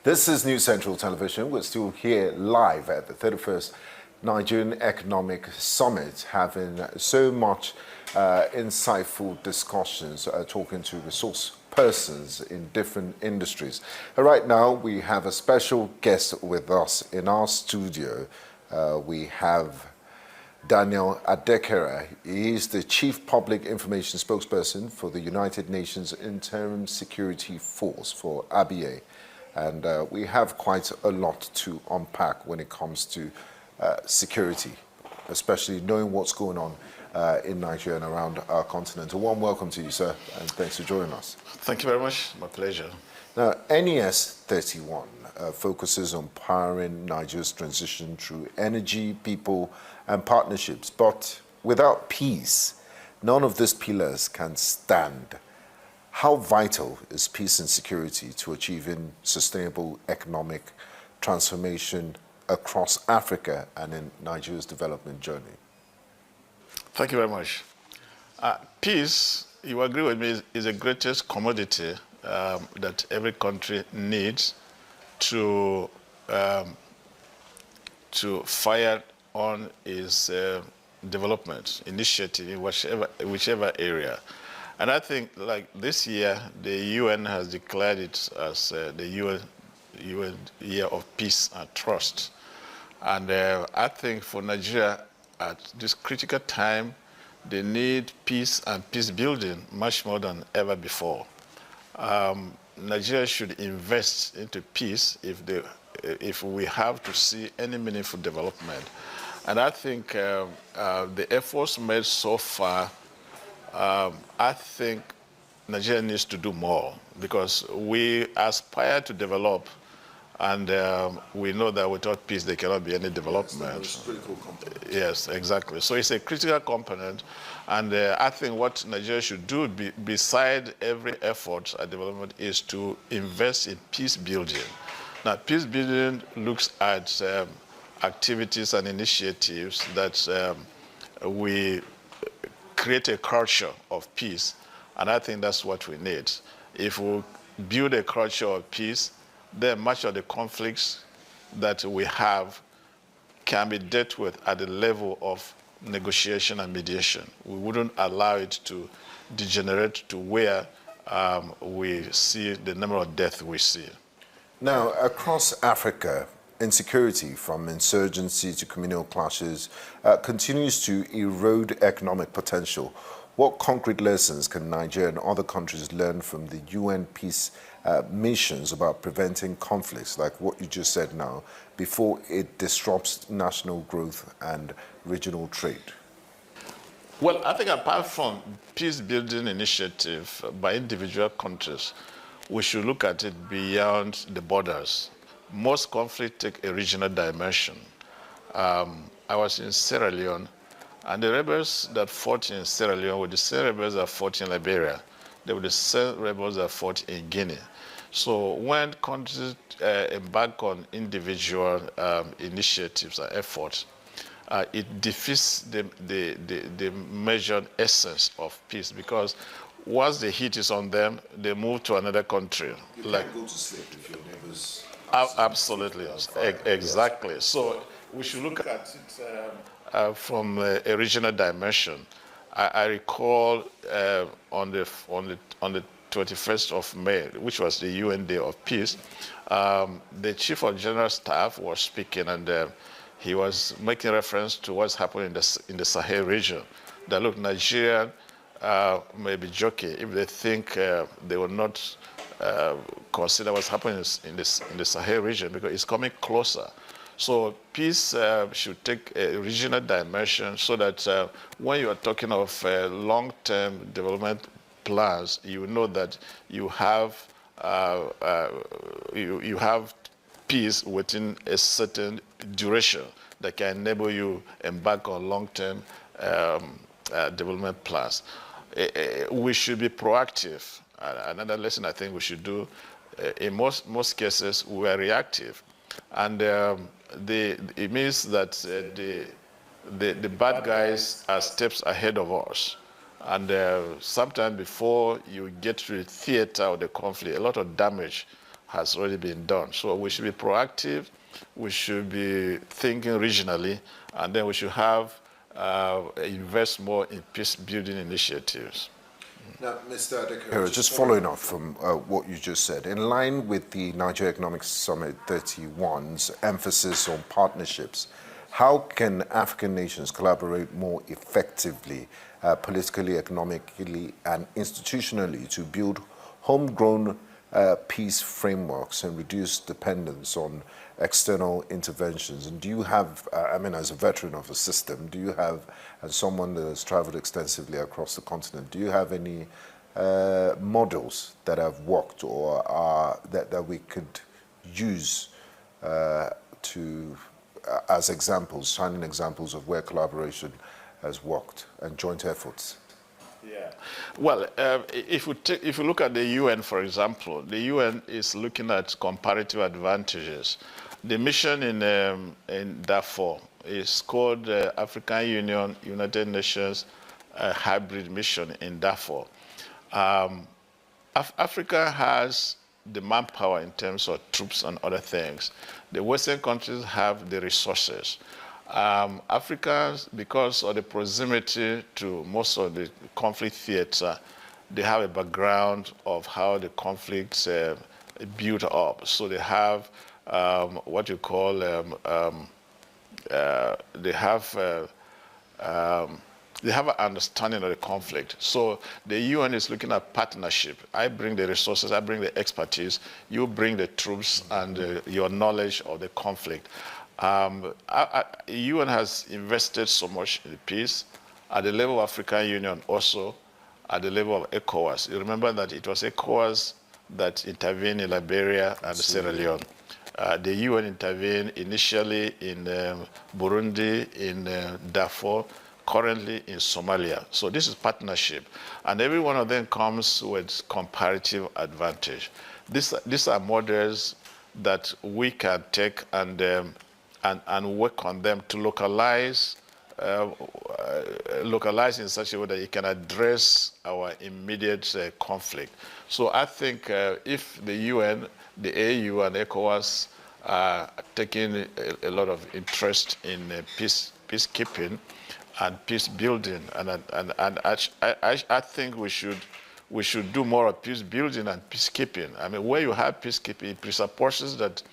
This is News Central Television. We're still here live at the 31st Nigerian Economic Summit, having so much insightful discussions, talking to resource persons in different industries. Right now, we have a special guest with us in our studio. We have Daniel Adekera. He is the Chief Public Information Spokesperson for the United Nations Interim Security Force, for Abyei. And we have quite a lot to unpack when it comes to security, especially knowing what's going on in Nigeria and around our continent. A warm welcome to you, sir, and thanks for joining us. Thank you very much. My pleasure. Now, NES 31 focuses on powering Nigeria's transition through energy, people, and partnerships. But without peace, none of these pillars can stand. How vital is peace and security to achieving sustainable economic transformation across Africa and in Nigeria's development journey? Thank you very much. Peace, you agree with me, is the greatest commodity that every country needs to fire on its development initiative in whichever area. And I think, like this year, the UN has declared it as the UN Year of Peace and Trust. And I think for Nigeria, at this critical time, they need peace and peace building much more than ever before. Nigeria should invest into peace if we have to see any meaningful development. And I think the efforts made so far, I think Nigeria needs to do more, because we aspire to develop, and we know that without peace there cannot be any development. It's a critical component. Yes, exactly. So it's a critical component, and I think what Nigeria should do, beside every effort at development, is to invest in peace building. Now, peace building looks at activities and initiatives that we create a culture of peace, and I think that's what we need. If we build a culture of peace, then much of the conflicts that we have can be dealt with at the level of negotiation and mediation. We wouldn't allow it to degenerate to where we see the number of deaths we see. Now, across Africa, insecurity, from insurgency to communal clashes, continues to erode economic potential. What concrete lessons can Nigeria and other countries learn from the UN peace missions about preventing conflicts, like what you just said now, before it disrupts national growth and regional trade? Well, I think apart from peace-building initiative by individual countries, we should look at it beyond the borders. Most conflicts take a regional dimension. I was in Sierra Leone, and the rebels that fought in Sierra Leone were the same rebels that fought in Liberia. They were the same rebels that fought in Guinea. So when countries embark on individual initiatives and efforts, it defeats the measured essence of peace, because once the heat is on them, they move to another country. You can't go to sleep if your neighbors... Absolutely, exactly. So we should look at it from a regional dimension. I recall on the 21st of May, which was the UN Day of Peace, the Chief of General Staff was speaking, and he was making reference to what's happening in the Sahel region. That, look, Nigeria may be joking if they think they will not consider what's happening in the Sahel region, because it's coming closer. So peace should take a regional dimension, so that when you are talking of long-term development plans, you know that you have peace within a certain duration that can enable you embark on long-term development plans. We should be proactive. Another lesson I think we should do, in most cases, we are reactive. And it means that the bad guys are steps ahead of us. And sometime before you get to the theater of the conflict, a lot of damage has already been done. So we should be proactive, we should be thinking regionally, and then we should have invest more in peace-building initiatives. Now, Mr. Adekera, just following up from what you just said, in line with the Nigeria Economic Summit 31's emphasis on partnerships, how can African nations collaborate more effectively, politically, economically, and institutionally to build homegrown peace frameworks and reduce dependence on external interventions? And do you have, I mean, as a veteran of the system, do you have, as someone that has traveled extensively across the continent, do you have any models that have worked or that we could use as examples, shining examples of where collaboration has worked and joint efforts? Yeah. Well, if you look at the UN, for example, the UN is looking at comparative advantages. The mission in Darfur is called African Union United Nations hybrid mission in Darfur. Africa has the manpower in terms of troops and other things. The Western countries have the resources. Africans, because of the proximity to most of the conflict theater, they have a background of how the conflicts built up. So they have what you call they have an understanding of the conflict. So the UN is looking at partnership. I bring the resources, I bring the expertise, you bring the troops and your knowledge of the conflict. UN has invested so much in peace at the level of African Union, also at the level of ECOWAS. You remember that it was ECOWAS that intervened in Liberia and Sierra Leone. The UN intervened initially in Burundi, in Darfur, currently in Somalia. So this is partnership. And every one of them comes with comparative advantage. These are models that we can take and work on them to localize in such a way that it can address our immediate conflict. So I think if the UN, the AU, and ECOWAS are taking a lot of interest in peacekeeping and peace building, and I think we should do more of peace building and peacekeeping. I mean, where you have peacekeeping, it presupposes that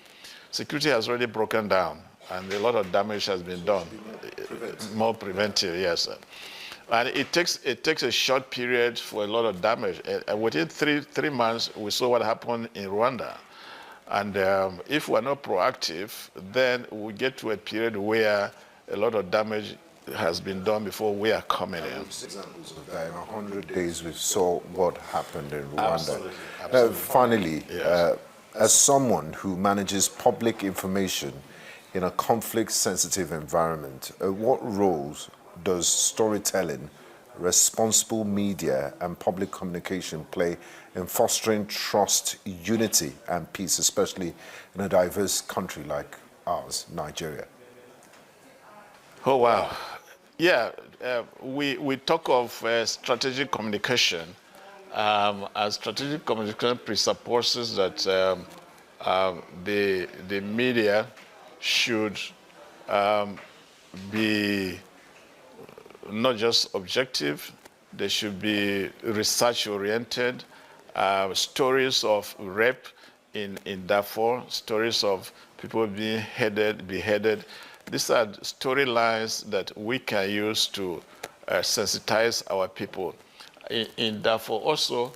security has already broken down and a lot of damage has been done. More preventive, yes. And it takes a short period for a lot of damage. And within three months, we saw what happened in Rwanda. And if we're not proactive, then we get to a period where a lot of damage has been done before we are coming in. Examples of that. In 100 days, we saw what happened in Rwanda. Absolutely. Absolutely. Finally, yes. As someone who manages public information in a conflict-sensitive environment, what roles does storytelling, responsible media, and public communication play in fostering trust, unity, and peace, especially in a diverse country like ours, Nigeria? Oh, wow. Yeah, we talk of strategic communication. As strategic communication presupposes that the media should be not just objective, they should be research-oriented. Stories of rape in Darfur, stories of people being beheaded. These are storylines that we can use to sensitize our people. In Darfur also,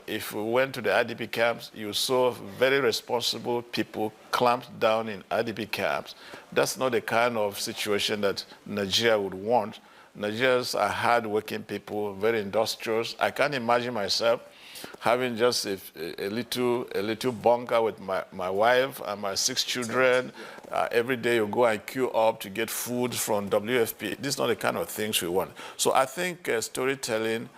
if we went to the IDP camps, you saw very responsible people clamped down in IDP camps. That's not the kind of situation that Nigeria would want. Nigerians are hard-working people, very industrious. I can't imagine myself having just a little bunker with my wife and my 6 children. Every day you go and queue up to get food from WFP. This is not the kind of things we want. So I think storytelling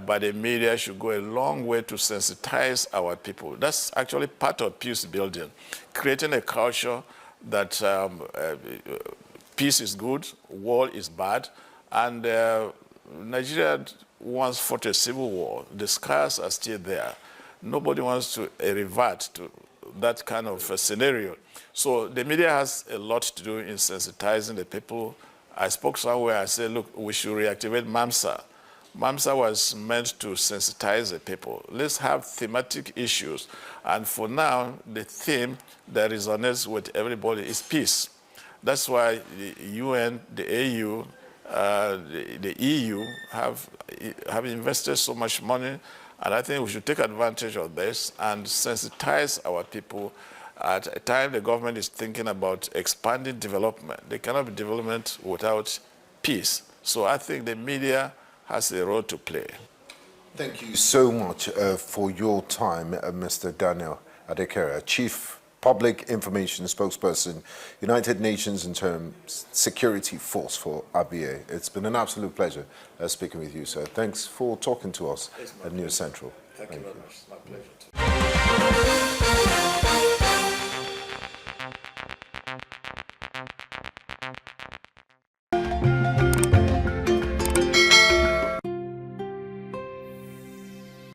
by the media should go a long way to sensitize our people. That's actually part of peace building, creating a culture that peace is good, war is bad, and Nigeria once fought a civil war. The scars are still there. Nobody wants to revert to that kind of a scenario. So the media has a lot to do in sensitizing the people. I spoke somewhere, I said, look, we should reactivate MAMSA. MAMSA was meant to sensitize the people. Let's have thematic issues. And for now, the theme that resonates with everybody is peace. That's why the UN, the AU, the EU have invested so much money, and I think we should take advantage of this and sensitize our people. At a time the government is thinking about expanding development. There cannot be development without peace. So I think the media has a role to play. Thank you so much for your time, Mr. Daniel Adekera, Chief Public Information Spokesperson, United Nations Interim Security Force for Abyei. It's been an absolute pleasure speaking with you, sir. Thanks for talking to us at News Central. Thank you very much. My pleasure.